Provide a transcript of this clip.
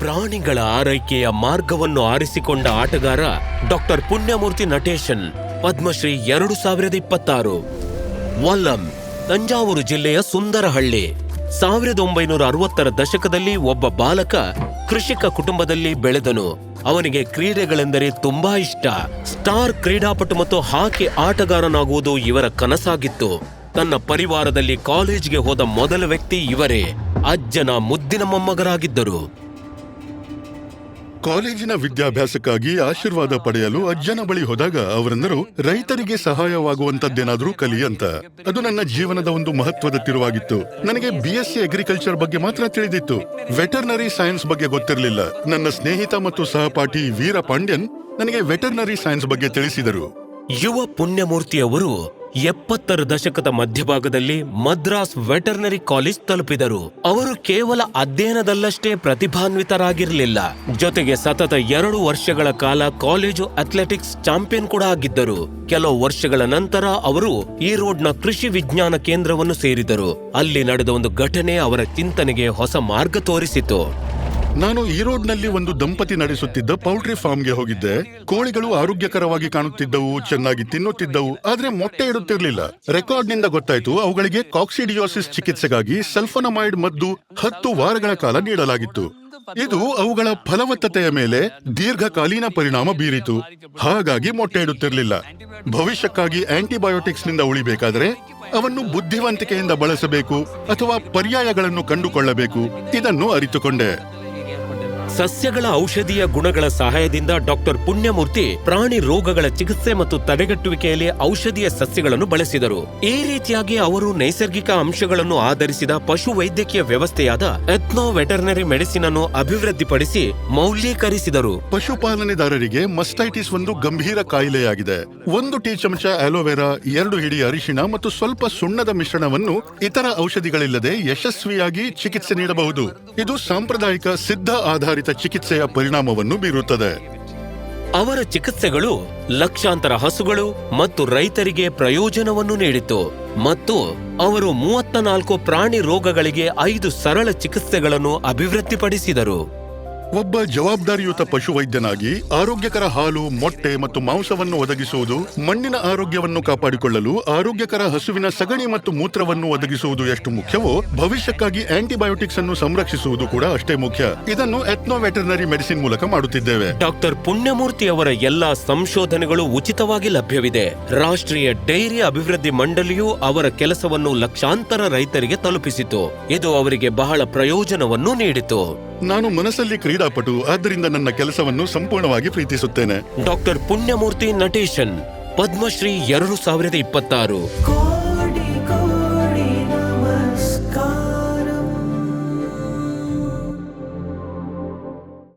ಪ್ರಾಣಿಗಳ ಆರೈಕೆಯ ಮಾರ್ಗವನ್ನು ಆರಿಸಿಕೊಂಡ ಆಟಗಾರ ಡಾಕ್ಟರ್ ಪುಣ್ಯಮೂರ್ತಿ ನಟೇಶನ್, ಪದ್ಮಶ್ರೀ 2026. ವಲ್ಲಂ, ತಂಜಾವೂರು ಜಿಲ್ಲೆಯ ಸುಂದರಹಳ್ಳಿ. 1960ರ ದಶಕದಲ್ಲಿ ಒಬ್ಬ ಬಾಲಕ ಕೃಷಿಕ ಕುಟುಂಬದಲ್ಲಿ ಬೆಳೆದನು. ಅವನಿಗೆ ಕ್ರೀಡೆಗಳೆಂದರೆ ತುಂಬಾ ಇಷ್ಟ. ಸ್ಟಾರ್ ಕ್ರೀಡಾಪಟು ಮತ್ತು ಹಾಕಿ ಆಟಗಾರನಾಗುವುದು ಇವರ ಕನಸಾಗಿತ್ತು. ತನ್ನ ಪರಿವಾರದಲ್ಲಿ ಕಾಲೇಜ್ಗೆ ಹೋದ ಮೊದಲ ವ್ಯಕ್ತಿ ಇವರೇ. ಅಜ್ಜನ ಮುದ್ದಿನ ಮೊಮ್ಮಗರಾಗಿದ್ದರು. ಕಾಲೇಜಿನ ವಿದ್ಯಾಭ್ಯಾಸಕ್ಕಾಗಿ ಆಶೀರ್ವಾದ ಪಡೆಯಲು ಅಜ್ಜನ ಬಳಿ ಹೋದಾಗ ಅವರೆಂದರು, ರೈತರಿಗೆ ಸಹಾಯವಾಗುವಂತದ್ದೇನಾದ್ರೂ ಕಲಿ ಅಂತ. ಅದು ನನ್ನ ಜೀವನದ ಒಂದು ಮಹತ್ವದ ತಿರುವಾಗಿತ್ತು. ನನಗೆ BSc ಅಗ್ರಿಕಲ್ಚರ್ ಬಗ್ಗೆ ಮಾತ್ರ ತಿಳಿದಿತ್ತು. ವೆಟರ್ನರಿ ಸೈನ್ಸ್ ಬಗ್ಗೆ ಗೊತ್ತಿರಲಿಲ್ಲ. ನನ್ನ ಸ್ನೇಹಿತ ಮತ್ತು ಸಹಪಾಠಿ ವೀರ ಪಾಂಡ್ಯನ್ ನನಗೆ ವೆಟರ್ನರಿ ಸೈನ್ಸ್ ಬಗ್ಗೆ ತಿಳಿಸಿದರು. ಯುವ ಪುಣ್ಯಮೂರ್ತಿಯವರು 70ರ ದಶಕದ ಮಧ್ಯಭಾಗದಲ್ಲಿ ಮದ್ರಾಸ್ ವೆಟರ್ನರಿ ಕಾಲೇಜ್ ತಲುಪಿದರು. ಅವರು ಕೇವಲ ಅಧ್ಯಯನದಲ್ಲಷ್ಟೇ ಪ್ರತಿಭಾನ್ವಿತರಾಗಿರಲಿಲ್ಲ, ಜೊತೆಗೆ ಸತತ 2 ವರ್ಷಗಳ ಕಾಲ ಕಾಲೇಜು ಅಥ್ಲೆಟಿಕ್ಸ್ ಚಾಂಪಿಯನ್ ಕೂಡ ಆಗಿದ್ದರು. ಕೆಲವು ವರ್ಷಗಳ ನಂತರ ಅವರು ಈರೋಡ್ನ ಕೃಷಿ ವಿಜ್ಞಾನ ಕೇಂದ್ರವನ್ನು ಸೇರಿದರು. ಅಲ್ಲಿ ನಡೆದ ಒಂದು ಘಟನೆ ಅವರ ಚಿಂತನೆಗೆ ಹೊಸ ಮಾರ್ಗ ತೋರಿಸಿತು. ನಾನು ಈರೋಡ್ನಲ್ಲಿ ಒಂದು ದಂಪತಿ ನಡೆಸುತ್ತಿದ್ದ ಪೌಲ್ಟ್ರಿ ಫಾರ್ಮ್ಗೆ ಹೋಗಿದ್ದೆ. ಕೋಳಿಗಳು ಆರೋಗ್ಯಕರವಾಗಿ ಕಾಣುತ್ತಿದ್ದವು, ಚೆನ್ನಾಗಿ ತಿನ್ನುತ್ತಿದ್ದವು, ಆದ್ರೆ ಮೊಟ್ಟೆ ಇಡುತ್ತಿರಲಿಲ್ಲ. ರೆಕಾರ್ಡ್ನಿಂದ ಗೊತ್ತಾಯ್ತು ಅವುಗಳಿಗೆ ಕಾಕ್ಸಿಡಿಯೋಸಿಸ್ ಚಿಕಿತ್ಸೆಗಾಗಿ ಸಲ್ಫೋನಮೈಡ್ ಮದ್ದು 10 ವಾರಗಳ ಕಾಲ ನೀಡಲಾಗಿತ್ತು. ಇದು ಅವುಗಳ ಫಲವತ್ತತೆಯ ಮೇಲೆ ದೀರ್ಘಕಾಲೀನ ಪರಿಣಾಮ ಬೀರಿತು. ಹಾಗಾಗಿ ಮೊಟ್ಟೆ ಇಡುತ್ತಿರಲಿಲ್ಲ. ಭವಿಷ್ಯಕ್ಕಾಗಿ ಆಂಟಿಬಯೋಟಿಕ್ಸ್ ನಿಂದ ಉಳಿಬೇಕಾದ್ರೆ ಅವನ್ನು ಬುದ್ಧಿವಂತಿಕೆಯಿಂದ ಬಳಸಬೇಕು ಅಥವಾ ಪರ್ಯಾಯಗಳನ್ನು ಕಂಡುಕೊಳ್ಳಬೇಕು. ಇದನ್ನು ಅರಿತುಕೊಂಡೆ. ಸಸ್ಯಗಳ ಔಷಧೀಯ ಗುಣಗಳ ಸಹಾಯದಿಂದ ಡಾಕ್ಟರ್ ಪುಣ್ಯಮೂರ್ತಿ ಪ್ರಾಣಿ ರೋಗಗಳ ಚಿಕಿತ್ಸೆ ಮತ್ತು ತಡೆಗಟ್ಟುವಿಕೆಯಲ್ಲಿ ಔಷಧೀಯ ಸಸ್ಯಗಳನ್ನು ಬಳಸಿದರು. ಈ ರೀತಿಯಾಗಿ ಅವರು ನೈಸರ್ಗಿಕ ಅಂಶಗಳನ್ನು ಆಧರಿಸಿದ ಪಶು ವೈದ್ಯಕೀಯ ವ್ಯವಸ್ಥೆಯಾದ ಎಥ್ನೋ ವೆಟರ್ನರಿ ಮೆಡಿಸಿನ್ ಅನ್ನು ಅಭಿವೃದ್ಧಿಪಡಿಸಿ ಮೌಲ್ಯೀಕರಿಸಿದರು. ಪಶುಪಾಲನೆದಾರರಿಗೆ ಮಸ್ಟೈಟಿಸ್ ಒಂದು ಗಂಭೀರ ಕಾಯಿಲೆಯಾಗಿದೆ. 1 ಟೀ ಚಮಚ ಆಲೋವೆರಾ, 2 ಹಿಡಿ ಅರಿಶಿಣ ಮತ್ತು ಸ್ವಲ್ಪ ಸುಣ್ಣದ ಮಿಶ್ರಣವನ್ನು ಇತರ ಔಷಧಿಗಳಿಲ್ಲದೆ ಯಶಸ್ವಿಯಾಗಿ ಚಿಕಿತ್ಸೆ ನೀಡಬಹುದು. ಇದು ಸಾಂಪ್ರದಾಯಿಕ ಸಿದ್ಧ ಆಧಾರಿತ ಚಿಕಿತ್ಸೆಯ ಪರಿಣಾಮವನ್ನು ಬೀರುತ್ತದೆ. ಅವರ ಚಿಕಿತ್ಸೆಗಳು ಲಕ್ಷಾಂತರ ಹಸುಗಳು ಮತ್ತು ರೈತರಿಗೆ ಪ್ರಯೋಜನವನ್ನು ನೀಡಿತು ಮತ್ತು ಅವರು 34 ಪ್ರಾಣಿ ರೋಗಗಳಿಗೆ 5 ಸರಳ ಚಿಕಿತ್ಸೆಗಳನ್ನು ಅಭಿವೃದ್ಧಿಪಡಿಸಿದರು. ಒಬ್ಬ ಜವಾಬ್ದಾರಿಯುತ ಪಶುವೈದ್ಯನಾಗಿ ಆರೋಗ್ಯಕರ ಹಾಲು, ಮೊಟ್ಟೆ ಮತ್ತು ಮಾಂಸವನ್ನು ಒದಗಿಸುವುದು, ಮಣ್ಣಿನ ಆರೋಗ್ಯವನ್ನು ಕಾಪಾಡಿಕೊಳ್ಳಲು ಆರೋಗ್ಯಕರ ಹಸುವಿನ ಸಗಣಿ ಮತ್ತು ಮೂತ್ರವನ್ನು ಒದಗಿಸುವುದು ಎಷ್ಟು ಮುಖ್ಯವೋ, ಭವಿಷ್ಯಕ್ಕಾಗಿ ಆಂಟಿಬಯೋಟಿಕ್ಸ್ ಅನ್ನು ಸಂರಕ್ಷಿಸುವುದು ಕೂಡ ಅಷ್ಟೇ ಮುಖ್ಯ. ಇದನ್ನು ಎಥ್ನೋ ವೆಟರ್ನರಿ ಮೆಡಿಸಿನ್ ಮೂಲಕ ಮಾಡುತ್ತಿದ್ದೇವೆ. ಡಾಕ್ಟರ್ ಪುಣ್ಯಮೂರ್ತಿ ಅವರ ಎಲ್ಲಾ ಸಂಶೋಧನೆಗಳು ಉಚಿತವಾಗಿ ಲಭ್ಯವಿದೆ. ರಾಷ್ಟ್ರೀಯ ಡೈರಿ ಅಭಿವೃದ್ಧಿ ಮಂಡಳಿಯು ಅವರ ಕೆಲಸವನ್ನು ಲಕ್ಷಾಂತರ ರೈತರಿಗೆ ತಲುಪಿಸಿತು. ಇದು ಅವರಿಗೆ ಬಹಳ ಪ್ರಯೋಜನವನ್ನು ನೀಡಿತು. ನಾನು ಮನಸ್ಸಲ್ಲಿ ಕ್ರೀಡಾಪಟು, ಆದ್ದರಿಂದ ನನ್ನ ಕೆಲಸವನ್ನು ಸಂಪೂರ್ಣವಾಗಿ ಪ್ರೀತಿಸುತ್ತೇನೆ. ಡಾಕ್ಟರ್ ಪುಣ್ಯಮೂರ್ತಿ ನಟೇಶನ್, ಪದ್ಮಶ್ರೀ 2026.